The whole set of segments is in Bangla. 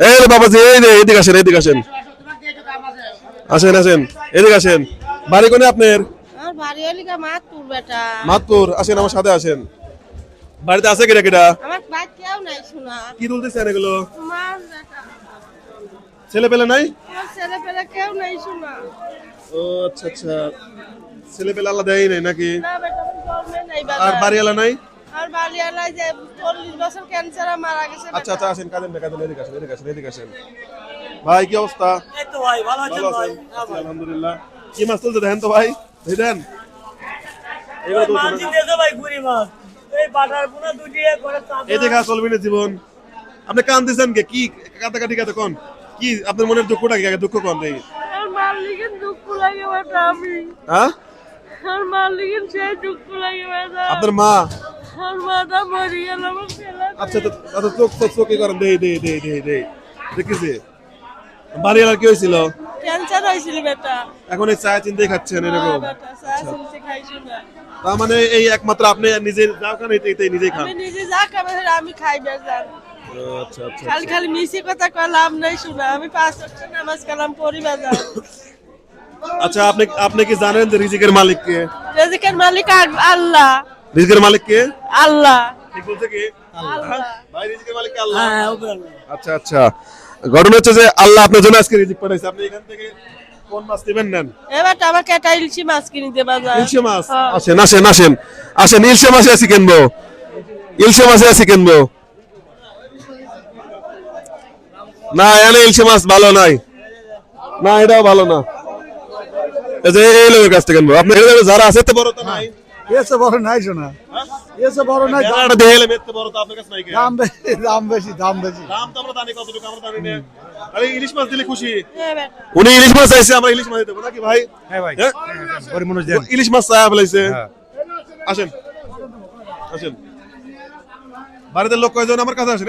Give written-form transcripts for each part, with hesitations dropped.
এই রে বাবাজি, এই রে, এদিকে আসেন, এদিকে আসেন, আসেন আসেন, এদিকে আসেন। বাড়ি কোনে আপনার? আমার বাড়ি হলি মাতপুর বেটা। মাতপুর। আসেন আমার সাথে আসেন। বাড়িতে আছে কিনা কিনা? আমার বাড়ি কেউ নাই শোনা। কি তুলতেছেন এগুলো? তোমার বেটা, ছেলে পেলে নাই? আমার ছেলে পেলে কেউ নাই শোনা। ও আচ্ছা আচ্ছা, ছেলে পেলে আল্লাহ দেয় নাই নাকি? না বেটা, আমার জন্মে নাই আর বাবা। বাড়িওয়ালা নাই? আর বাড়িওয়ালা যে 40 বছর ক্যান্সারে মারা গেছে। আচ্ছা আচ্ছা, আসেন, কাঁদেন না, কাঁদেন না, এদিকে আসেন, এদিকে আসেন, এদিকে আসেন। ভাই কি অবস্থা? এই তো ভাই ভালো আছেন ভালো ভাই? আছেন? আছি, আলহামদুলিল্লাহ। কি মাছ তুলতে দেখেন তো ভাই, দেখেন এগুলো তুলছেন মাছ না? দিতেছে ভাই গুড়ি মাছ। এই বাটার পোনা দুটি করে চাপ। এই দেখা চলবে না জীবন। আপনি কান দিচ্ছেন কে? কি কাটাকাটি কাটে কোন? কি আপনার মনের দুঃখটা কি? আগে দুঃখ কোন নেই? আমার মালিকের দুঃখ লাগে বেটা আমি। হ্যাঁ, আমার মালিকের সেই দুঃখ লাগে বেটা। আপনার মা? আমার মাটা মরে গেল আমার ছেলে। আচ্ছা তো আচ্ছা, চোখ চোখ চোখে করেন, দেই দেই দেই দেই দেই, দেখেছি। বাড়িওয়ালার কি হয়েছিল? ক্যান্সার হয়েছিল বেটা। এখন এই চা চিন্তাই খাচ্ছেন এরকম? বেটা চা শুনতে খাইছো না। তার মানে এই একমাত্র আপনি নিজে যাও খান, এটাই নিজেই খান? আমি নিজে যা খাবে আমি খাই বেজান। ও, আচ্ছা আচ্ছা খালি খালি মিশি কথা কলাম নাই শোনা। আমি 5 ওয়াক্ত নামাজ কালাম পড়ি বেজান। আচ্ছা, আপনি আপনি কি জানেন যে রিজিকের মালিক কে? রিজিকের মালিক আল্লাহ। রিজিকের মালিক কে? আল্লাহ। ঠিক বলছে কি? আল্লাহ। ভাই রিজিকের মালিক কে? আল্লাহ। হ্যাঁ উপরে আল্লাহ। আচ্ছা আচ্ছা, ঘটনা হচ্ছে যে আল্লাহ আপনার জন্য আজকে রিজিক পাঠাইছে। আপনি এখান থেকে কোন মাছ নেবেন নেন? এবার আমার কেটা ইলশি মাছ কিনতে বাজার। ইলশে মাছ? হ্যাঁ। আসেন আসেন আসেন আসেন, ইলশে মাছে আছি কিনবো, ইলশে মাছে আছি কিনবো। না এনে ইলশে মাছ ভালো নাই, না এটাও ভালো না। এই যে এই লোকের কাছ থেকে কিনবো। আপনার এখানে যারা আছে এত বড় তো নাই? এসে বড় নাই শোনা, এসে বড় নাই, যারা দেখে এলে এত বড় তো আপনার কাছে নাই কেন? দাম বেশি, দাম বেশি, দাম বেশি। দাম তো আমরা জানি কতটুকু, আমরা জানি না। আরে ইলিশ মাছ দিলে খুশি। হ্যাঁ বেটা। উনি ইলিশ মাছ চাইছে, আমরা ইলিশ মাছ দেবো নাকি ভাই? হ্যাঁ ভাই, হ্যাঁ? গরিব মানুষ দেন। ইলিশ মাছ চাই বলেছে। আসেন আসেন, বাড়িতে লোক কয়জন আমার কাছে আসেন।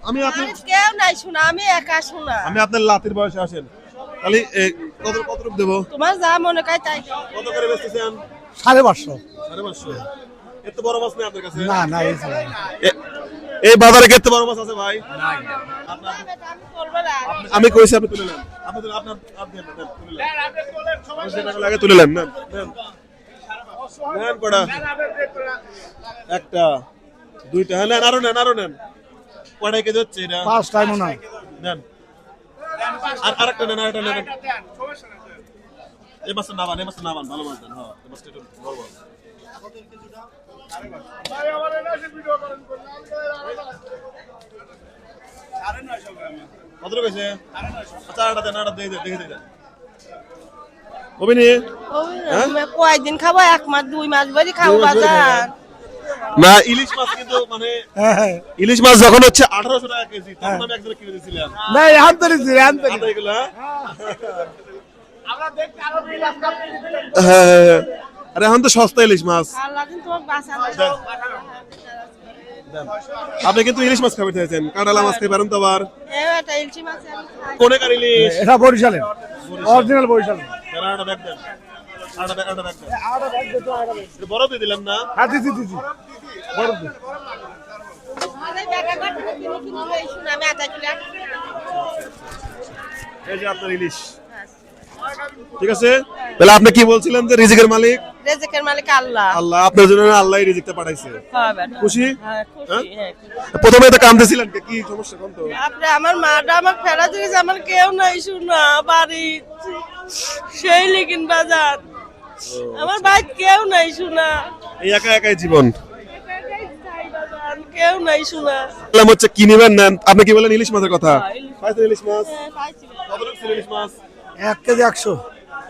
আমি আপনার আর কেউ নাই শোনা, আমি একা শোনা। আমি আপনার লাতির বয়সে আসেন, তাহলে কত কত রূপ দেবো? তোমার যা মনে হয় তাই দাও। কত করে বেচতেছেন? 550। 550? এত বড় মাছ নেই আপনার কাছে? না না, এসে নাই। এই বাজারে এত বড় মাছ আছে ভাই? না বেটা, আমি করবো না। আমি কইছি আপনি তুলে নেন, আপনি আপনার আপনি নেন, তুলে নেন। 50 টাকা লাগে, তুলে নেন, নেন নেন নেন। কটা? একটা, দুইটা, হ্যাঁ নেন, আরো নেন, আরো নেন। কয়টা কেজি হচ্ছে এটা? 5টাই মনে হয়। নেন, আর আরেকটা নেন, আরেকটা নেন। এই মাছটা নামান, এই মাছটা নামান, ভালো মাছ দেন। হ্যাঁ, এই মাছটা একটু বড় বড়। কত টাকা হয়েছে? আচ্ছা আটা দেন, আটা দিয়ে দেন, দেখে দেন। অভিনী কয়দিন খাবো? 1 মাস 2 মাস ভরি খাবো বাজার। না, ইলিশ মাছ কিন্তু মানে ইলিশ মাছ যখন হচ্ছে 1800 টাকা কেজি, তখন আমি একজনে কিনে দিয়েছিলাম। না, আন্তরিক আন্তরিক। আদা এগুলো, হ্যাঁ হ্যাঁ হ্যাঁ। আরে এখন তো সস্তা ইলিশ মাছ। আল্লাহ দিন তোমাকে বাঁচান। আপনি কিন্তু ইলিশ মাছ খাবে চাইছেন, কাঁটালা মাছ খাই পারেন তো আবার। এবারটা ইলশি মাছ আমি খাই। কোনে কার ইলিশ? এটা বরিশালের, অরিজিনাল বরিশালের। আটা ব্যাগ দেন, আটা ব্যাগ দেন। এটা বড় দিয়ে দিলেন না? হ্যাঁ, দিদি দিদি, বড় দিদি। আরে বেটা কত কিনে কিনে লই শুন, আমি আধা কিলো এই যে আপনার ইলিশ, ঠিক আছে। তাহলে আপনি কি বলছিলেন যে রিজিকের মালিক রিজিকের মালিক আল্লাহ। আল্লাহ, আপনার জন্য আল্লাহই রিজিকটা পাঠাইছে। হ্যাঁ বেটা। খুশি? হ্যাঁ খুশি, হ্যাঁ খুশি। প্রথমে তো কাঁদতেছিলেন, কি সমস্যা কোন তো? আপনি আমার মাটা আমাকে ফেরা দিয়েছে, আমার কেউ নাই শোনা বাড়ি, সেই লিখিন বাজার। আমার বাড়িতে কেউ নাই শোনা। এই একা একাই জীবন। কেউ নাই শোনা। বললাম হচ্ছে কি নিবেন নেন। আপনি কি বলেন ইলিশ মাছের কথা? হ্যাঁ, ইলিশ। পাইছেন ইলিশ মাছ? হ্যাঁ, পাইছি। কতটুকু ছিল ইলিশ মাছ? 1 কেজি 100,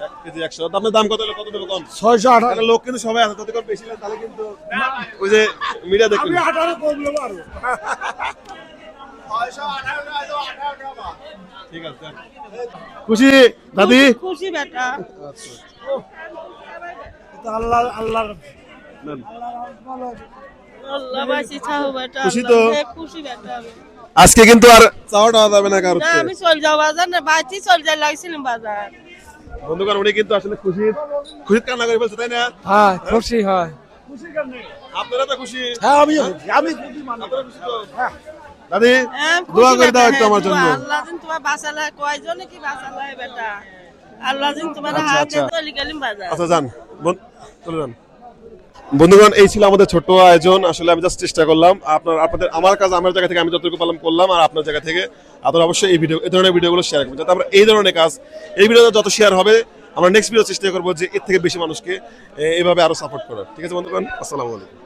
1 কেজি 100। আপনার দাম কত হলো? কত দেবো কম? 618। কারণ লোক কিন্তু সবাই আছে, যদি কম বেশি নেন তাহলে কিন্তু ওই যে মিডিয়া দেখুন। 18 কমলো আরো। ঠিক আছে, খুশি দাদি? খুশি বেটা। এটা আল্লাহ আল্লাহর নেন। আল্লাহ বাঁচি থাকো বেটা। খুশি তো? হ্যাঁ, খুশি বেটা আমি। আজকে কিন্তু আর চাওয়া টাওয়া যাবে না কারোর না আমি চল যাও বাজার, না বাড়িতে চল যাই লাগছিলাম বাজার। বন্ধুগণ। উনি কিন্তু আসলে খুশি খুশি কান্না করে ফেলছে, তাই না? হ্যাঁ, খুশি হয়। আপনারা তো খুশি? হ্যাঁ, আমি খুশি, আমি খুশি মানুষ। আপনারা খুশি তো? দাদি হ্যাঁ, দোয়া খুশি করে দাও বেটা, একটু হ্যাঁ, আমার দোয়া। জন্য। আল্লাহ দিন তোমার বাঁচালে কয়জনে কি বাঁচালে বেটা, আল্লাহ দিন তোমার আচ্ছা, হাত আচ্ছা। দিয়ে কালিম বাজার। আচ্ছা যান চলে যান। বন্ধুগণ, এই ছিল আমাদের ছোট্ট আয়োজন। আসলে আমি জাস্ট চেষ্টা করলাম আপনাদের আমার কাজ আমার জায়গা থেকে আমি যতটুকু পালন করলাম, আর আপনার জায়গা থেকে আপনারা অবশ্যই এই ধরনের ভিডিওগুলো শেয়ার করবেন, যাতে আমরা এই ধরনের কাজ, এই ভিডিও যত শেয়ার হবে আমরা নেক্সট ভিডিও চেষ্টা করবো যে এর থেকে বেশি মানুষকে এইভাবে আরো সাপোর্ট করার। ঠিক আছে বন্ধুগণ, আসসালামু আলাইকুম।